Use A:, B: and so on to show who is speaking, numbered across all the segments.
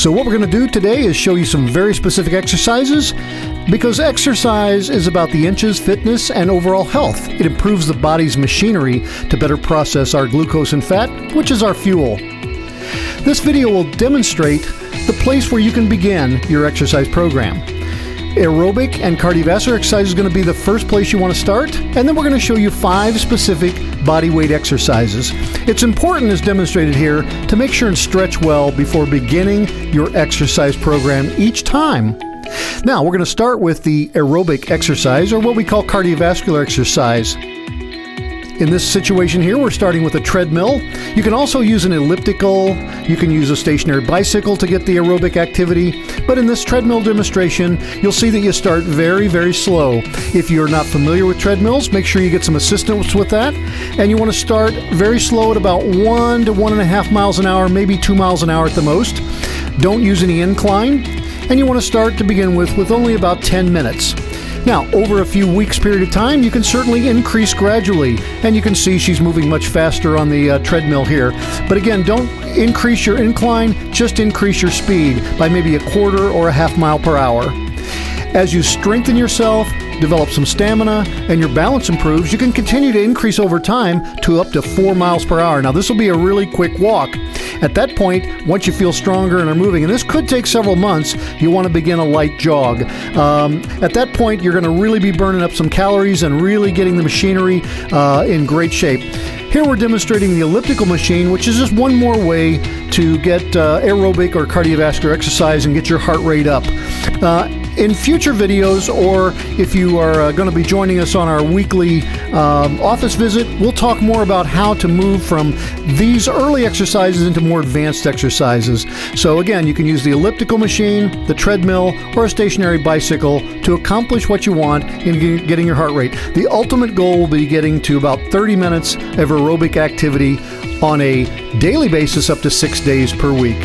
A: So what we're going to do today is show you some very specific exercises, because exercise is about the inches, fitness, and overall health. It improves the body's machinery to better process our glucose and fat, which is our fuel. This video will demonstrate the place where you can begin your exercise program. Aerobic and cardiovascular exercise is going to be the first place you want to start, and then we're going to show you 5 specific body weight exercises. It's important, as demonstrated here, to make sure and stretch well before beginning your exercise program each time. Now, we're going to start with the aerobic exercise, or what we call cardiovascular exercise. In this situation here, we're starting with a treadmill. You can also use an elliptical. You can use a stationary bicycle to get the aerobic activity. But in this treadmill demonstration, you'll see that you start very, very slow. If you're not familiar with treadmills, make sure you get some assistance with that. And you want to start very slow at about 1 to 1.5 miles an hour, maybe 2 miles an hour at the most. Don't use any incline. And you want to start to begin with only about 10 minutes. Now, over a few weeks period of time, you can certainly increase gradually, and you can see she's moving much faster on the treadmill here. But again, don't increase your incline, just increase your speed by maybe 1/4 or 1/2 mile per hour. As you strengthen yourself, develop some stamina, and your balance improves, you can continue to increase over time to up to 4 miles per hour. Now, this will be a really quick walk. At that point, once you feel stronger and are moving, and this could take several months, you want to begin a light jog. At that point, you're going to really be burning up some calories and really getting the machinery in great shape. Here we're demonstrating the elliptical machine, which is just one more way to get aerobic or cardiovascular exercise and get your heart rate up. In future videos, or if you are going to be joining us on our weekly office visit, we'll talk more about how to move from these early exercises into more advanced exercises. So again, you can use the elliptical machine, the treadmill, or a stationary bicycle to accomplish what you want in getting your heart rate. The ultimate goal will be getting to about 30 minutes of aerobic activity on a daily basis up to 6 days per week.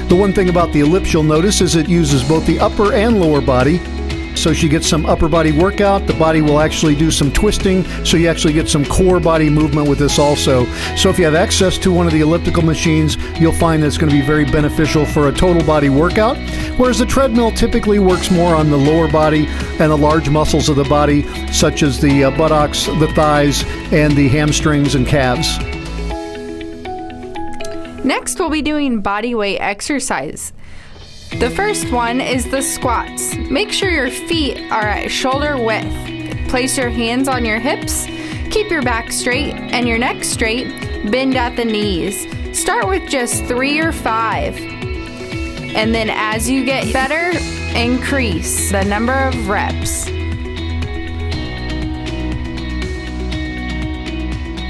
A: The one thing about the ellipse you'll notice is it uses both the upper and lower body. So she gets some upper body workout. The body will actually do some twisting, so you actually get some core body movement with this also. So if you have access to one of the elliptical machines, you'll find that it's going to be very beneficial for a total body workout, whereas the treadmill typically works more on the lower body and the large muscles of the body, such as the buttocks, the thighs, and the hamstrings and calves.
B: Next, we'll be doing body weight exercise. The first one is the squats. Make sure your feet are at shoulder width. Place your hands on your hips. Keep your back straight and your neck straight. Bend at the knees. Start with just 3 or 5. And then as you get better, increase the number of reps.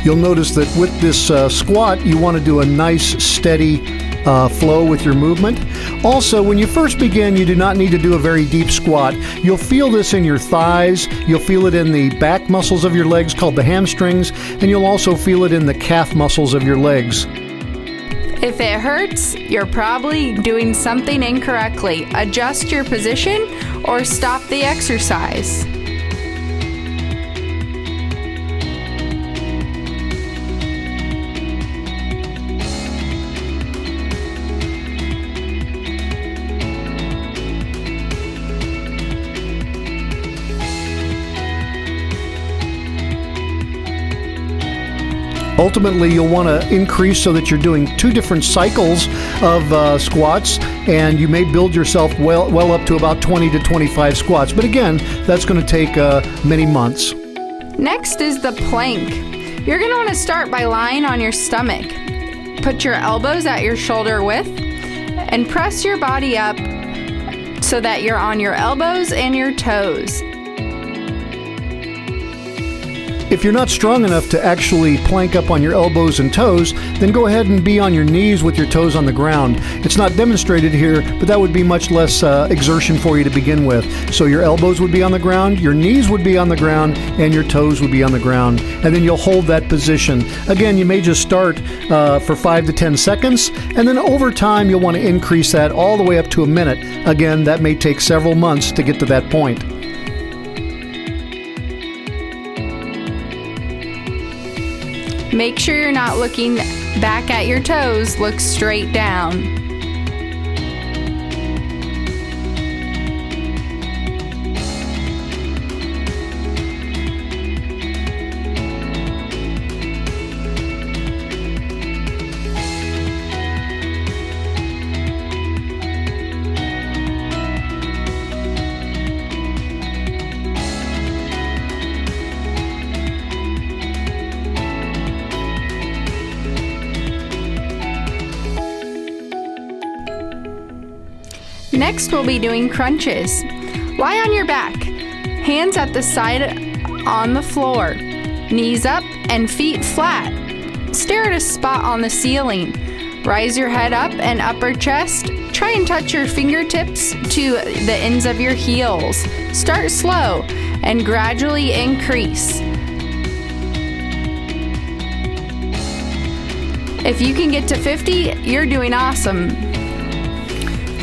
A: You'll notice that with this squat, you want to do a nice, steady flow with your movement. Also, when you first begin, you do not need to do a very deep squat. You'll feel this in your thighs. You'll feel it in the back muscles of your legs called the hamstrings, and you'll also feel it in the calf muscles of your legs.
B: If it hurts, you're probably doing something incorrectly. Adjust your position or stop the exercise.
A: Ultimately, you'll want to increase so that you're doing 2 different cycles of squats, and you may build yourself well up to about 20 to 25 squats. But again, that's going to take many months.
B: Next is the plank. You're going to want to start by lying on your stomach. Put your elbows at your shoulder width and press your body up so that you're on your elbows and your toes.
A: If you're not strong enough to actually plank up on your elbows and toes, then go ahead and be on your knees with your toes on the ground. It's not demonstrated here, but that would be much less exertion for you to begin with. So your elbows would be on the ground, your knees would be on the ground, and your toes would be on the ground. And then you'll hold that position. Again, you may just start for 5 to 10 seconds, and then over time you'll want to increase that all the way up to a minute. Again, that may take several months to get to that point.
B: Make sure you're not looking back at your toes, look straight down. Next, we'll be doing crunches. Lie on your back, hands at the side on the floor, knees up and feet flat. Stare at a spot on the ceiling. Rise your head up and upper chest. Try and touch your fingertips to the ends of your heels. Start slow and gradually increase. If you can get to 50, you're doing awesome.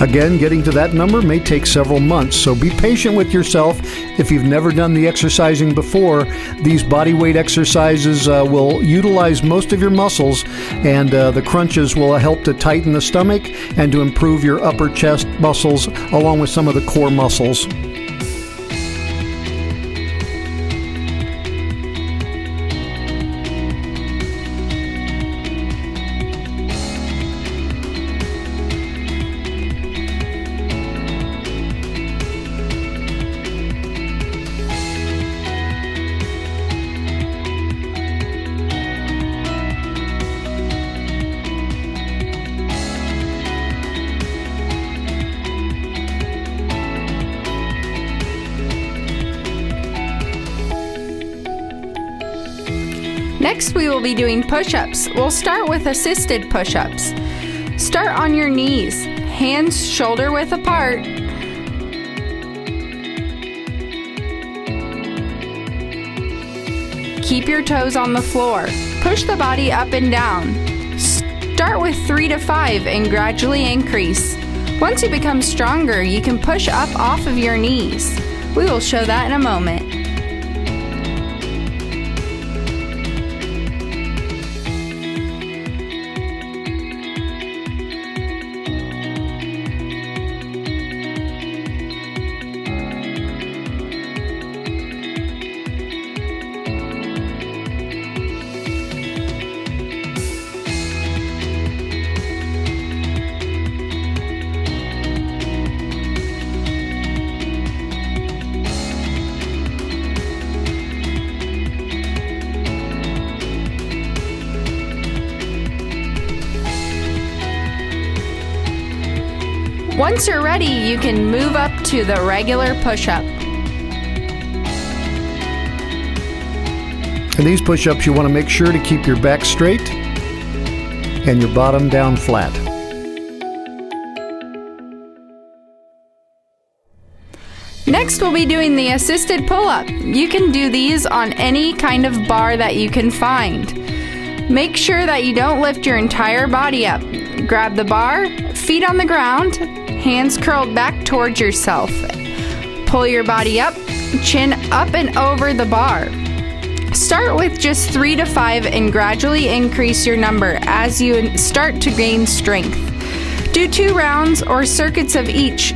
A: Again, getting to that number may take several months, so be patient with yourself. If you've never done the exercising before, these body weight exercises will utilize most of your muscles, and the crunches will help to tighten the stomach and to improve your upper chest muscles along with some of the core muscles.
B: Next, we will be doing push-ups. We'll start with assisted push-ups. Start on your knees, hands shoulder width apart. Keep your toes on the floor. Push the body up and down. Start with 3 to 5 and gradually increase. Once you become stronger, you can push up off of your knees. We will show that in a moment. Once you're ready, you can move up to the regular push-up.
A: In these push-ups, you want to make sure to keep your back straight and your bottom down flat.
B: Next, we'll be doing the assisted pull-up. You can do these on any kind of bar that you can find. Make sure that you don't lift your entire body up. Grab the bar, feet on the ground, hands curled back towards yourself. Pull your body up, chin up and over the bar. Start with just 3 to 5 and gradually increase your number as you start to gain strength. Do 2 rounds or circuits of each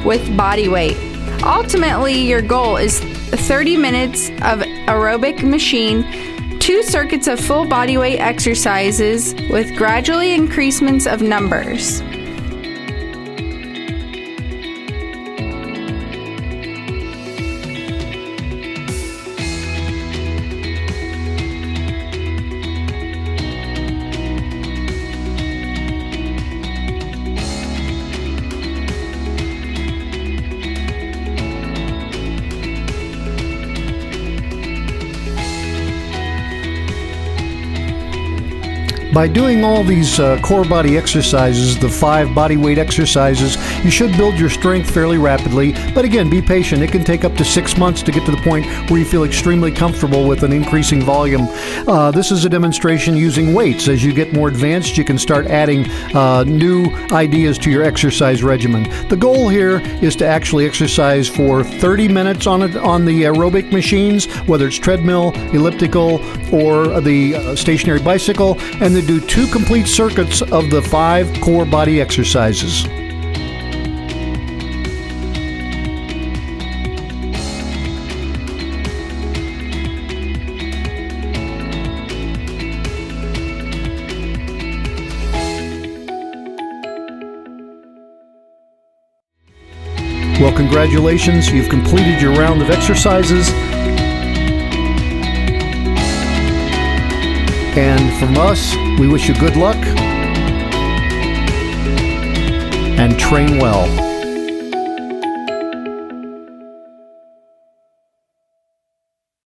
B: with body weight. Ultimately, your goal is 30 minutes of aerobic machine, 2 circuits of full body weight exercises with gradually increasements of numbers.
A: By doing all these core body exercises, the 5 body weight exercises, you should build your strength fairly rapidly. But again, be patient. It can take up to 6 months to get to the point where you feel extremely comfortable with an increasing volume. This is a demonstration using weights. As you get more advanced, you can start adding new ideas to your exercise regimen. The goal here is to actually exercise for 30 minutes on the aerobic machines, whether it's treadmill, elliptical, or the stationary bicycle, and then do 2 complete circuits of the 5 core body exercises. Well, congratulations, you've completed your round of exercises. And from us, we wish you good luck and train well.